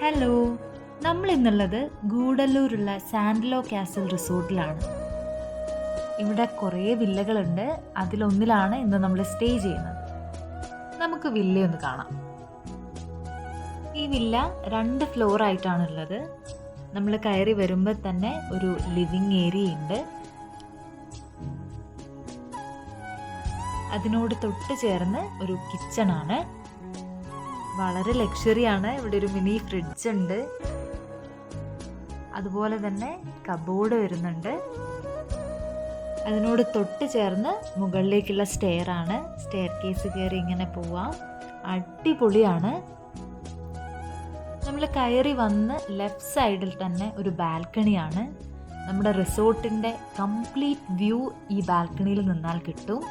Hello, നമ്മൾ ഇന്നുള്ളത് ഗൂഡല്ലൂരുള്ള സാൻഡ്ലോ castle റിസോർട്ടിലാണ്. ഇവിടെ കുറേ വില്ലകളുണ്ട്. അതിലൊന്നിലാണ് ഇന്ന് നമ്മൾ സ്റ്റേ ചെയ്യുന്നത്. നമുക്ക് വില്ലയൊന്ന് കാണാം. ഈ വില്ല 2 ഫ്ലോർ ആയിട്ടാണുള്ളത്. നമ്മൾ കയറി വരുമ്പോൾ തന്നെ ഒരു ലിവിങ് ഏരിയ ഉണ്ട്. അതിനോട് തൊട്ട് ചേർന്ന് ഒരു കിച്ചൺ ആണ്. വളരെ ലക്ഷറിയാണ്. ഇവിടെ ഒരു മിനി ഫ്രിഡ്ജ് ഉണ്ട്. അതുപോലെ തന്നെ കബോർഡ് വരുന്നുണ്ട്. അതിനോട് തൊട്ട് ചേർന്ന് മുകളിലേക്കുള്ള സ്റ്റെയർ ആണ്. സ്റ്റെയർ കേസ് കയറി ഇങ്ങനെ പോവാം. അടിപൊളിയാണ്. നമ്മൾ കയറി വന്ന് ലെഫ്റ്റ് സൈഡിൽ തന്നെ ഒരു ബാൽക്കണിയാണ്. നമ്മുടെ റിസോർട്ടിൻ്റെ കംപ്ലീറ്റ് വ്യൂ ഈ ബാൽക്കണിയിൽ നിന്നാൽ കിട്ടും.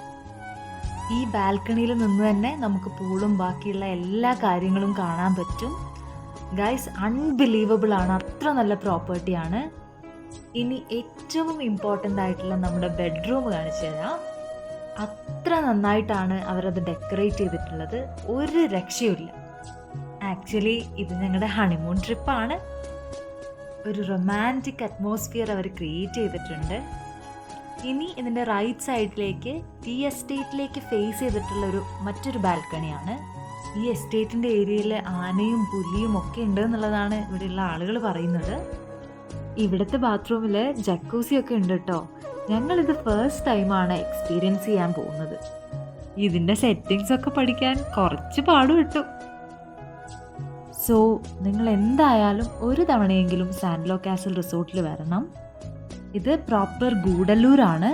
ഈ ബാൽക്കണിയിൽ നിന്ന് തന്നെ നമുക്ക് പൂളും ബാക്കിയുള്ള എല്ലാ കാര്യങ്ങളും കാണാൻ പറ്റും. ഗൈസ്, അൺബിലീവബിൾ ആണ്. അത്ര നല്ല പ്രോപ്പർട്ടിയാണ്. ഇനി ഏറ്റവും ഇമ്പോർട്ടൻ്റ് ആയിട്ടുള്ള നമ്മുടെ ബെഡ്റൂം കാണിച്ചു തരാം. അത്ര നന്നായിട്ടാണ് അവരത് ഡെക്കറേറ്റ് ചെയ്തിട്ടുള്ളത്. ഒരു രക്ഷയുമില്ല. ആക്ച്വലി ഇത് ഞങ്ങളുടെ ഹണിമൂൺ ട്രിപ്പാണ്. ഒരു റൊമാൻറ്റിക് അറ്റ്മോസ്ഫിയർ അവർ ക്രിയേറ്റ് ചെയ്തിട്ടുണ്ട്. ഇനി ഇതിൻ്റെ റൈറ്റ് സൈഡിലേക്ക് ഈ എസ്റ്റേറ്റിലേക്ക് ഫേസ് ചെയ്തിട്ടുള്ളൊരു മറ്റൊരു ബാൽക്കണിയാണ്. ഈ എസ്റ്റേറ്റിൻ്റെ ഏരിയയിൽ ആനയും പുലിയും ഒക്കെ ഉണ്ട് എന്നുള്ളതാണ് ഇവിടെയുള്ള ആളുകൾ പറയുന്നത്. ഇവിടുത്തെ ബാത്റൂമിൽ ജക്കൂസി ഒക്കെ ഉണ്ട് കേട്ടോ. ഞങ്ങളിത് ഫസ്റ്റ് ടൈമാണ് എക്സ്പീരിയൻസ് ചെയ്യാൻ പോകുന്നത്. ഇതിൻ്റെ സെറ്റിങ്സ് ഒക്കെ പഠിക്കാൻ കുറച്ച് പാട് കിട്ടും. സോ നിങ്ങൾ എന്തായാലും ഒരു തവണയെങ്കിലും സാൻഡ്ലോ കാസൽ റിസോർട്ടിൽ വരണം. ഇത് പ്രോപ്പർ ഗൂഡല്ലൂരാണ്.